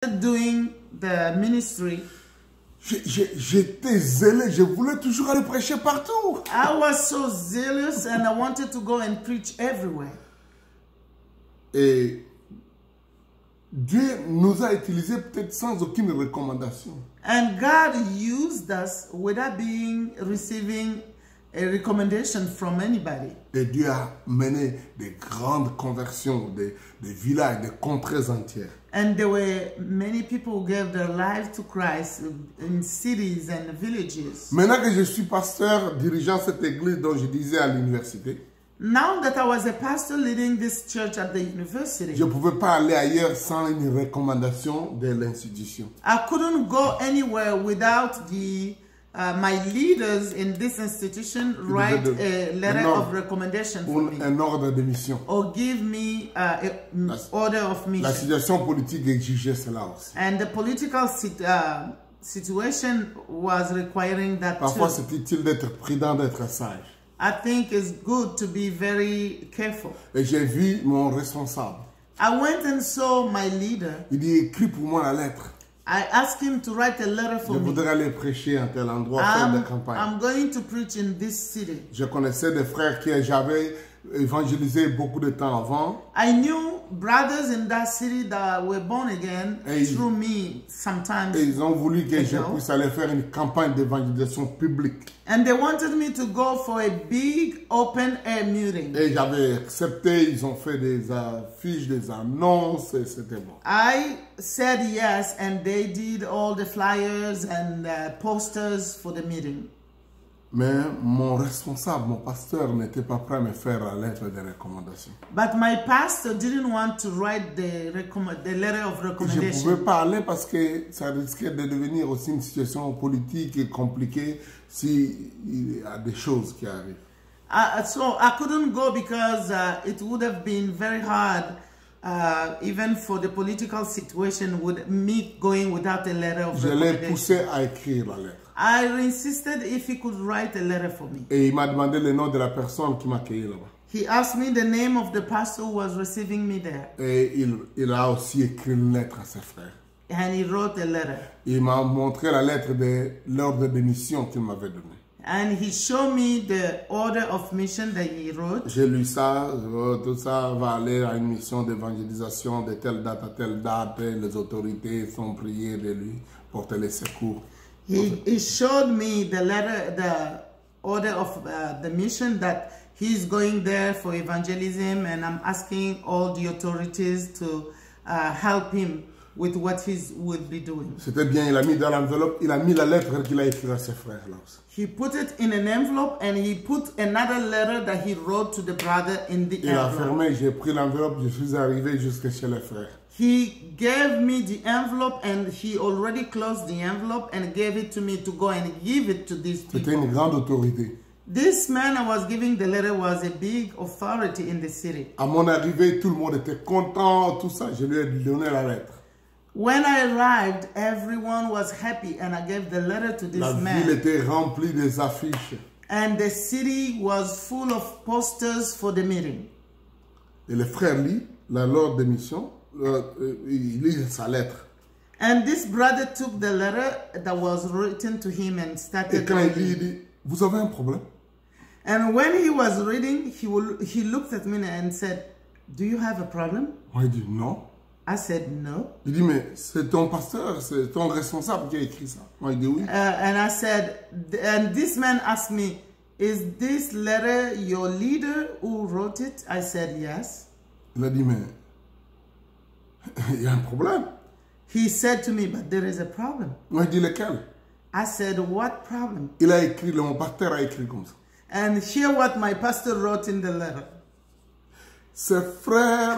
doing the ministry, j'étais zélé, je voulais toujours aller prêcher partout. I was so zealous and I wanted to go and preach everywhere. Et Dieu nous a utilisés peut-être sans aucune recommandation. And God used us without receiving a recommendation from anybody. Et Dieu a mené des grandes conversions, des villages, des contrées entières. And there were many people who gave their life to Christ in cities and villages. Maintenant que je suis pasteur, dirigeant cette église dont je disais à l'université, Now that I was a pastor leading this church at the university, je ne pouvais pas aller ailleurs sans une recommandation de l'institution. I couldn't go anywhere without my leaders in this institution write a letter of recommendation for me. Un ordre de mission. Or give me an order of mission. La situation politique exigeait cela aussi. And the political situation was requiring that Parfois, too. c'est utile d'être prudent, d'être sage. I think it's good to be very careful. Et j'ai vu mon responsable. I went and saw my leader. Il dit, écris pour moi la lettre. I asked him to write a letter for Je me. voudrais aller prêcher à tel endroit, faire des campagnes. I'm going to preach in this city. Je connaissais des frères que j'avais évangélisé beaucoup de temps avant. I knew brothers in that city that were born again through me sometimes. Et ils ont voulu que je puisse aller faire une campagne d'évangélisation publique. And they wanted me to go for a big open air meeting. Et j'avais accepté, ils ont fait des affiches, des annonces, et c'était bon. I said yes, and they did all the flyers and posters for the meeting. Mais mon responsable, mon pasteur n'était pas prêt à me faire la lettre de recommandation. But my pastor didn't want to write the letter of recommendation. Je ne pouvais pas aller parce que ça risquait de devenir aussi une situation politique et compliquée s'il y a des choses qui arrivent. So I couldn't go because it would have been very hard, even for the political situation, with me going without a letter of recommendation. Je l'ai poussé à écrire la lettre. I insisted if he could write a letter for me. Et il m'a demandé le nom de la personne qui m'accueillait là-bas. He asked me the name of the pastor who was receiving me there. Et il a aussi écrit une lettre à ses frères. And he wrote a letter. Il m'a montré la lettre de l'ordre de mission qu'il m'avait donné. And he showed me the order of mission that he wrote. J'ai lu ça, tout ça va aller à une mission d'évangélisation de telle date à telle date. Et les autorités sont priées de lui porter les secours. He showed me the letter, the order of the mission that he's going there for evangelism, and I'm asking all the authorities to help him with what he would be doing. C'était bien, il a mis dans l'enveloppe, il a mis la lettre qu'il a écrite à ses frères là aussi. He put it in an envelope and he put another letter that he wrote to the brother in the Il a envelope. fermé, j'ai pris l'enveloppe, je suis arrivé jusqu'à chez les frères. He gave me the envelope and he already closed the envelope and gave it to me to go and give it to these C'était people. une grande autorité. This man I was giving the letter was a big authority in the city. À mon arrivée, tout le monde était content, tout ça. Je lui ai donné la lettre. When I arrived, everyone was happy and I gave the letter to this La man. ville était remplie des affiches. And the city was full of posters for the meeting. Et le frère lit l'ordre de mission, il lit sa lettre. And this brother took the letter that was written to him and Et started quand il lit, il reading. dit, vous avez un problème? And when he was reading, he looked at me and said, "Do you have a problem?" Moi, il dit, non. I said, "No." Il dit, mais c'est ton pasteur, c'est ton responsable qui a écrit ça. Moi, il dit, oui. And I said, and this man asked me, "Is this letter your leader who wrote it?" I said, "Yes." Il a dit, mais il y a un problème. He said to me, "But there is a problem." Moi, il dit, lequel? I said, "What problem?" Il a écrit, mon pasteur a écrit comme ça. And hear what my pastor wrote in the letter. Ce frère,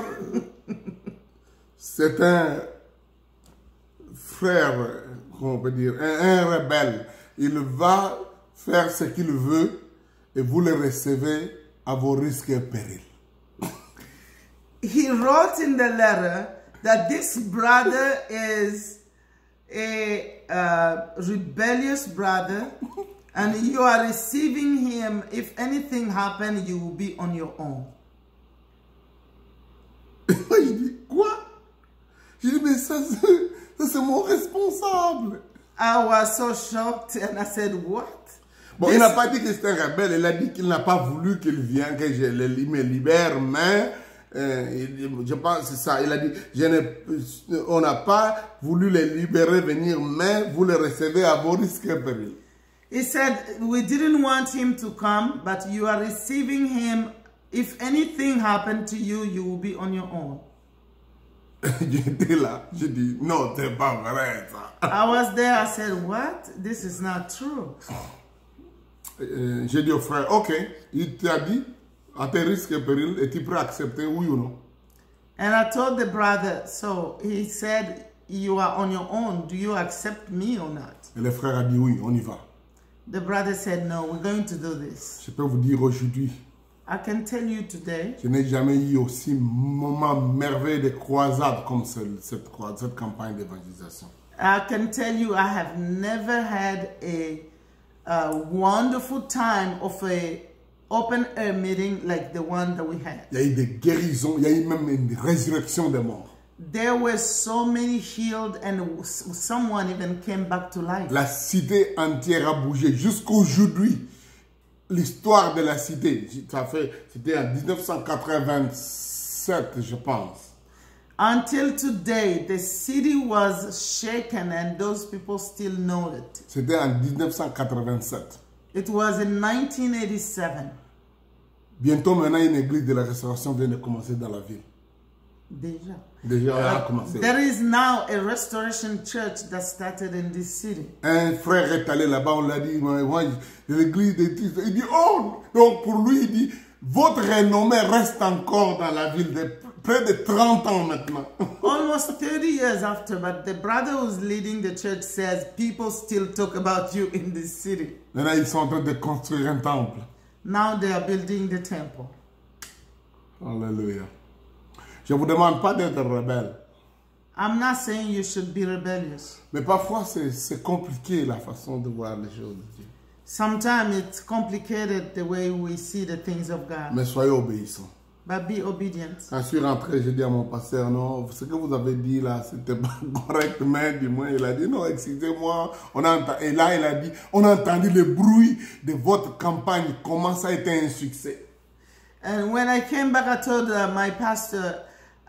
c'est un frère, comment on peut dire, un rebelle. Il va faire ce qu'il veut et vous le recevez à vos risques et périls. He wrote in the letter that this brother is a rebellious brother, and you are receiving him. If anything happens, you will be on your own. Je dis, quoi? Je dis, mais ça, C'est mon responsable. I was so shocked and I said, what? Bon, il n'a pas dit que c'était un rebelle, il a dit qu'il n'a pas voulu qu'il vienne, que je me libère, mais je pense c'est ça. Il a dit, on n'a pas voulu les libérer, venir, mais vous les recevez à vos risques et périls. He said, we didn't want him to come, but you are receiving him. If anything happened to you, you will be on your own. J'étais là, j'ai dit, non, c'est pas vrai ça. I was there, I said, what? This is not true. J'ai dit au frère, ok, il t'a dit, à tes risques et périls, es-tu prêt à accepter, oui ou non? And I told the brother, so he said, you are on your own. Do you accept me or not? Et le frère a dit, oui, on y va. The brother said, no, we're going to do this. Je peux vous dire aujourd'hui, I can tell you today, je n'ai jamais eu aussi moment merveilleux de croisade comme cette campagne d'évangélisation. I can tell you, I have never had a wonderful time of a open air meeting like the one that we had. Il y a eu des guérisons, il y a eu même une résurrection des morts. There were so many healed and someone even came back to life. La cité entière a bougé jusqu'aujourd'hui. L'histoire de la cité, c'était en 1987, je pense. Until today, the city was shaken and those people still know it. C'était en 1987. It was in 1987. Bientôt maintenant, une église de la restauration vient de commencer dans la ville. Déjà. Déjà, elle a commencé. There is now a restoration church that started in this city. Un frère est allé là-bas, on l'a dit, moi, l'église de Christ. Il dit, oh, donc pour lui, il dit, votre renommée reste encore dans la ville de près de 30 ans maintenant. Almost 30 years after, but the brother who's leading the church says people still talk about you in this city. Maintenant, ils sont en train de construire un temple. Now they are building the temple. Alléluia. Je ne vous demande pas d'être rebelle. I'm not saying you should be rebellious. Mais parfois, c'est compliqué la façon de voir les choses de Dieu. Sometimes it's complicated the way we see the things of God. Mais soyez obéissants. But be obedient. Quand je suis rentré, j'ai dit à mon pasteur, non, ce que vous avez dit là, c'était pas correct, mais du moins, il a dit, non, excusez-moi. Et là, il a dit, on a entendu le bruit de votre campagne, comment ça a été un succès. And when I came back, I told my pastor,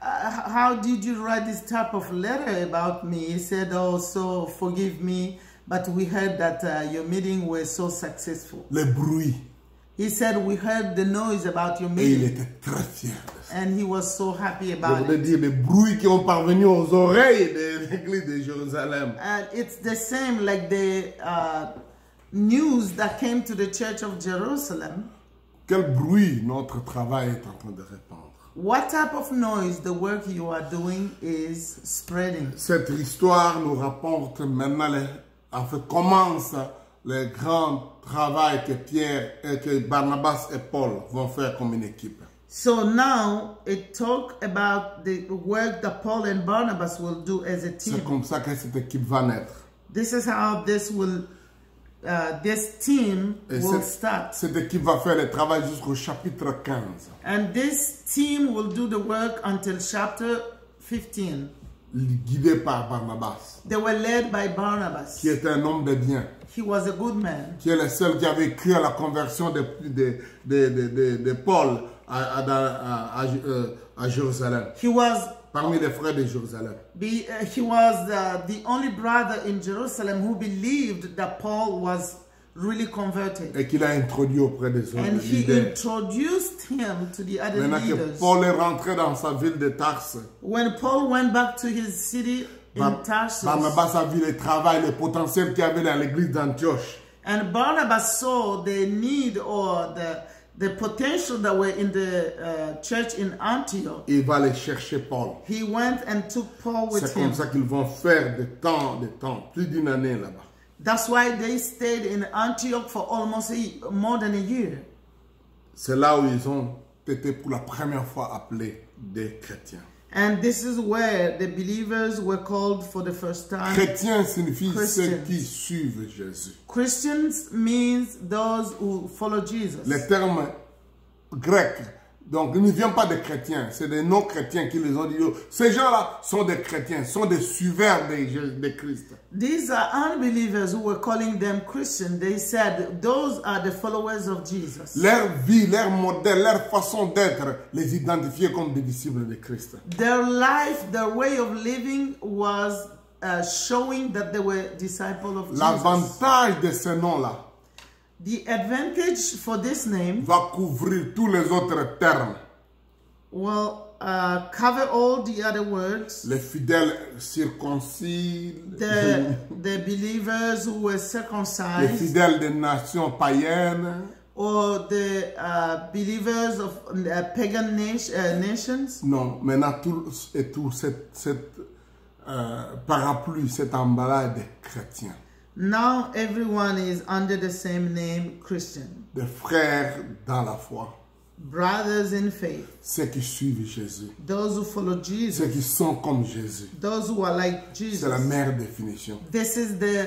how did you write this type of letter about me? He said, oh, so forgive me, but we heard that your meeting was so successful. Le bruit. He said, we heard the noise about your Et il meeting. était très fier de ça. And he was so happy Je about voudrais it. dire les bruits qui ont parvenu aux oreilles de l'église de Jérusalem. And it's the same like the news that came to the church of Jerusalem. Quel bruit notre travail est en train de répandre. What type of noise the work you are doing is spreading. Cette histoire nous rapporte maintenant, commence le grand travail que Pierre et que Barnabas et Paul vont faire comme une équipe. So now it talk about the work that Paul and Barnabas will do as a C'est team. comme ça que cette équipe va naître. This is how this team Et will start. cette équipe va faire le travail jusqu'au chapitre 15. And this team will do the work until chapter 15. Guidé par Barnabas, They were led by Barnabas. qui est un homme de bien, He was a good man. qui est le seul qui avait cru à la conversion de Paul à Jérusalem, He was parmi les frères de Jérusalem. he was the only brother in Jerusalem who believed that Paul was really converted. Et qu'il a introduit auprès des autres And he leaders. introduced him to the other Maintenant que leaders. Paul est rentré dans sa ville de Tarse, When Paul went back to his city in Tarsus, Barnabas a vu le travail, le potentiel qu'il y avait dans l'église d'Antioche. and Barnabas saw the need or the potential that were in the church in Antioch. Il va aller chercher Paul. He went and took Paul with C'est him. comme ça qu'ils vont faire de temps, plus d'une année là-bas. That's why they stayed in Antioch for almost more than a year. C'est là où ils ont été pour la première fois appelés des chrétiens. And this is where the believers were called for the first time. Chrétien signifie ceux Christians. qui suivent Jésus. Christians means those who follow Jesus. Le terme grec Donc, ils ne viennent pas des chrétiens, c'est des non-chrétiens qui les ont dit. Ces gens-là sont des chrétiens, sont des suiveurs de Christ. These are unbelievers who were calling them Christian. They said those are the followers of Jesus. Leur vie, leur modèle, leur façon d'être les identifiait comme des disciples de Christ. Their life, their way of living was showing that they were disciples of Jesus. L'avantage de ce nom-là The advantage for this name va couvrir tous les autres termes. will cover all the other words. Les fidèles circoncis, The believers who were les circumcised, fidèles des nations païennes, or the believers of pagan nations. non, maintenant tout cette parapluie, cet emballage des chrétiens, Now everyone is under the same name, Christian. des frères dans la foi, Brothers in faith. ceux qui suivent Jésus, Those who follow ceux Jesus. qui sont comme Jésus. Those who are like C'est la Jesus. meilleure définition. This is the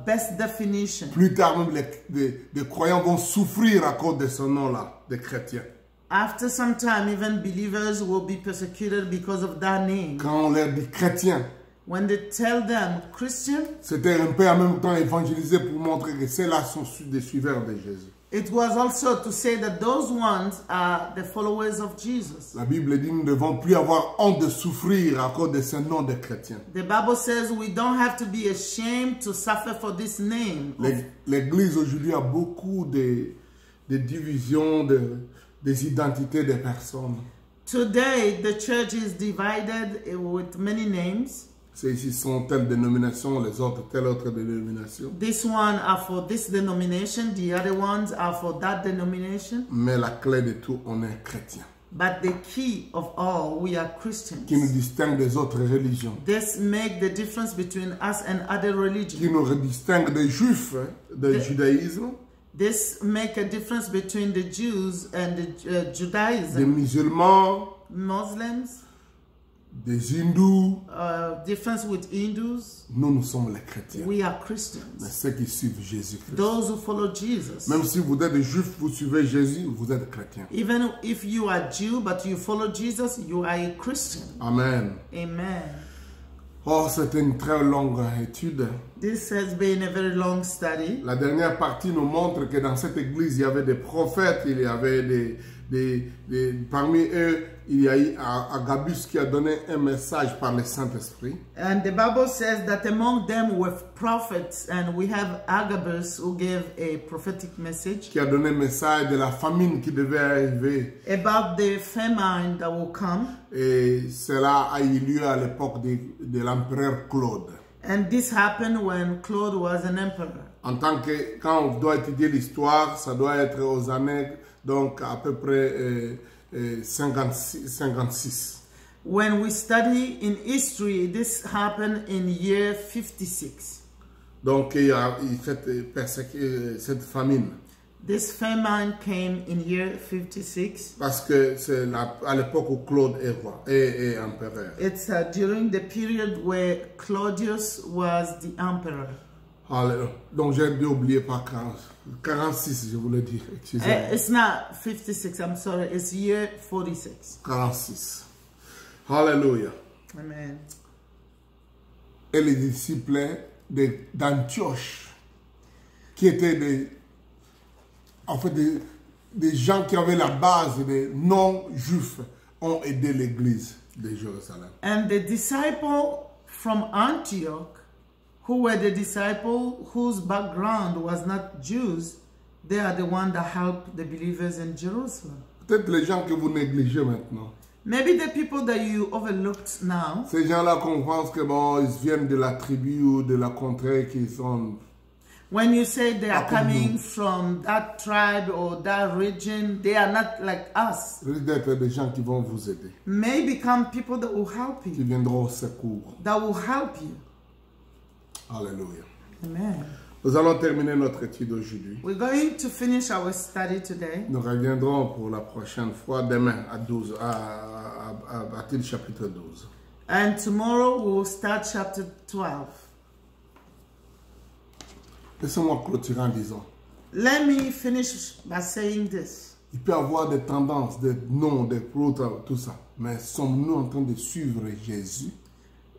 best definition. Plus tard, même les croyants vont souffrir à cause de ce nom-là, des chrétiens. After some time, even believers will be persecuted because of that name. Quand on leur dit chrétien, When they tell them Christian, c'était un peu en même temps évangéliser pour montrer que ceux-là sont des suiveurs de Jésus. it was also to say that those ones are the followers of Jesus. La Bible dit nous ne devons plus avoir honte de souffrir à cause de ce nom de chrétien. The Bible says we don't have to be ashamed to suffer for this name. L'Église aujourd'hui a beaucoup de divisions, des identités des personnes. Today, the church is divided with many names. Ceux-ci sont telle dénomination, les autres telle autre dénomination. This one are for this denomination, the other ones are for that denomination. Mais la clé de tout, on est chrétien. But the key of all, we are Christians. Qui nous distingue des autres religions. This make the difference between us and other religions. Qui nous distingue des juifs, du judaïsme. This make a difference between the Jews and the Des Judaism. musulmans, Muslims, des hindous. difference with Hindus. Nous sommes les chrétiens. We are Mais Christians. ceux qui suivent Jésus-Christ. Those who follow Jesus. Même si vous êtes juif, vous suivez Jésus, vous êtes chrétien. Even if you are Jew but you follow Jesus, you are a Christian. Amen. Amen. Oh, c'était une très longue étude. This has been a very long study. La dernière partie nous montre que dans cette église, il y avait des prophètes, il y avait parmi eux, il y a eu Agabus qui a donné un message par le Saint-Esprit. And the Bible says that among them were prophets, and we have Agabus who gave a prophetic message Qui a donné un message de la famine qui devait arriver. about the famine that will come. Et cela a eu lieu à l'époque de l'empereur Claude. And this happened when Claude was an emperor. En tant que, quand on doit étudier l'histoire, ça doit être aux années, donc à peu près 56. When we study in history, this happened in year 56. Donc il y a eu cette famine. This famine came in year 56. Parce que c'est à l'époque où Claude est roi et empereur. It's during the period where Claudius was the emperor. Alors, donc j'ai oublié par 46, je voulais dire. Excusez-moi. It's not 56, I'm sorry. It's year 46. 46. Alléluia. Amen. Et les disciples d'Antioche, qui étaient des gens qui avaient la base des non-juifs, ont aidé l'église de Jérusalem. And the disciple from Antioch, who were the disciple whose background was not Jews, they are the one that helped the believers in Jerusalem. Peut-être les gens que vous négligez maintenant. Maybe the people that you overlooked now, Ces gens-là qu'on pense que bon, ils viennent de la tribu ou de la contrée qui sont... when you say they are Ah, comme coming nous. from that tribe or that region, they are not like us. risque d'être des gens qui vont vous aider, May become people that will help qui you, viendront au secours. that will help you. Alléluia. Amen. Nous allons terminer notre étude aujourd'hui. We're going to finish our study today. Nous reviendrons pour la prochaine fois demain à 12, à partir du chapitre 12. And tomorrow we will start chapter 12. Laissez-moi clôturer en disant, Let me finish by saying this. Il peut y avoir des tendances, des noms, des autres, tout ça. Mais sommes-nous en train de suivre Jésus?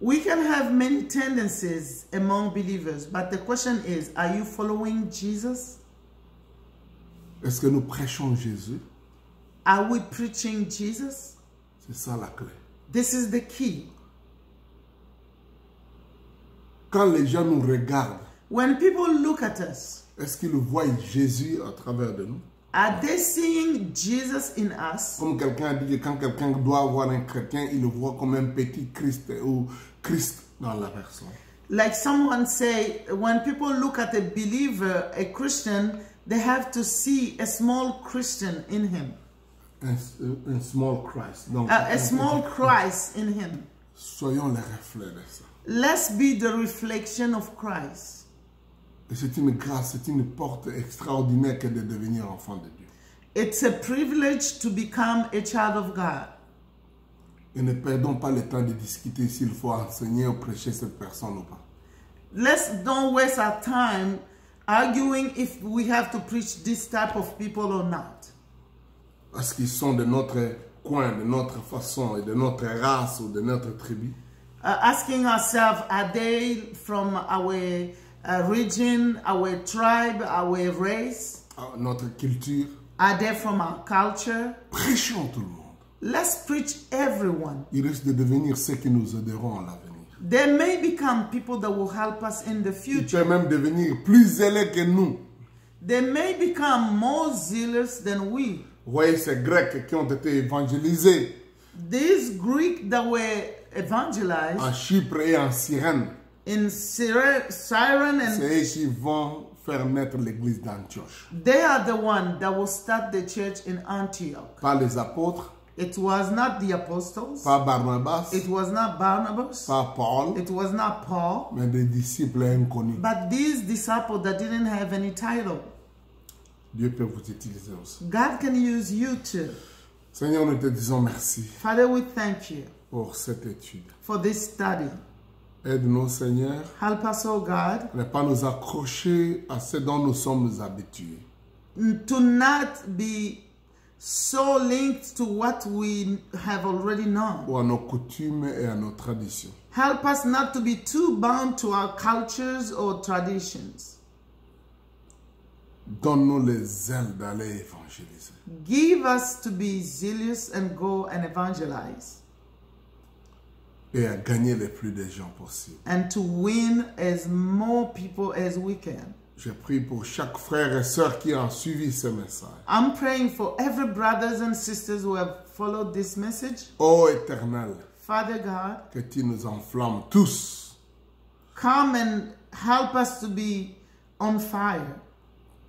We can have many tendencies among believers, but the question is, are you following Jesus? Est-ce que nous prêchons Jésus? Are we preaching Jesus? C'est ça la clé. This is the key. Quand les gens nous regardent, When people look at us, est-ce qu'ils voient Jésus à travers de nous? are they seeing Jesus in us? Comme quelqu'un a dit que quand quelqu'un doit voir un chrétien, il le voit comme un petit Christ ou Christ dans la personne. Like someone say, when people look at a believer, a Christian, they have to see a small Christian in him. Un small Christ. Donc, A small Christ in him. soyons les reflets de ça. Let's be the reflection of Christ. Et c'est une grâce, c'est une porte extraordinaire que de devenir enfant de Dieu. It's a privilege to become a child of God. Et ne perdons pas le temps de discuter s'il faut enseigner ou prêcher cette personne ou pas. Don't waste our time arguing if we have to preach this type of people or not. Parce qu'ils sont de notre coin, de notre façon et de notre race ou de notre tribu. Asking ourselves, are they from our region, our tribe, our race? Notre culture. Are they from our culture? Prêchons tout le monde. Let's preach everyone. Ils risquent de devenir ceux qui nous aideront à l'avenir. They may become people that will help us in the Ils future. peuvent même devenir plus zélés que nous. They may become more zealous than we. Vous voyez ces Grecs qui ont été évangélisés These Greeks that were evangelized en Chypre et en Cyrène, in Cyrene, and c'est eux qui vont faire naître l'église d'Antioche. they are the one that will start the church in Antioch. Pas les apôtres, It was not the apostles. pas Barnabas, It was not Barnabas. pas Paul, It was not Paul. mais des disciples inconnus. But these disciples that didn't have any title. Dieu peut vous utiliser aussi. God can use you too. Seigneur, nous te disons merci Father, we thank you pour cette étude. for this study. Aide-nous, Seigneur, Help us, oh God, à ne pas nous accrocher à ce dont nous sommes habitués. to not be so linked to what we have already known. Ou à nos coutumes et à nos traditions. Help us not to be too bound to our cultures or traditions. Donne-nous les ailes d'aller évangéliser. Give us to be zealous and go and evangelize, Et à gagner le plus de gens possible. and to win as more people as we can. Je prie pour chaque frère et sœur qui a suivi ce message. I'm praying for every brothers and sisters who have followed this message. Ô Éternel, Father God, que tu nous enflammes tous come and help us to be on fire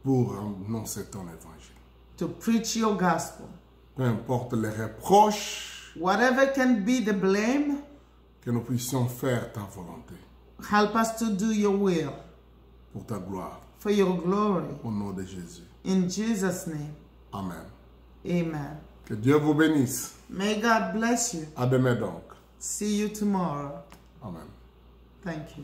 pour annoncer ton évangile. to preach your gospel. Peu importe les reproches, Whatever can be the blame, que nous puissions faire ta volonté help us to do your will pour ta gloire. for your glory. Au nom de Jésus. In Jesus' name, Amen. amen. Que Dieu vous bénisse. May God bless you. À demain donc. See you tomorrow. Amen. Thank you.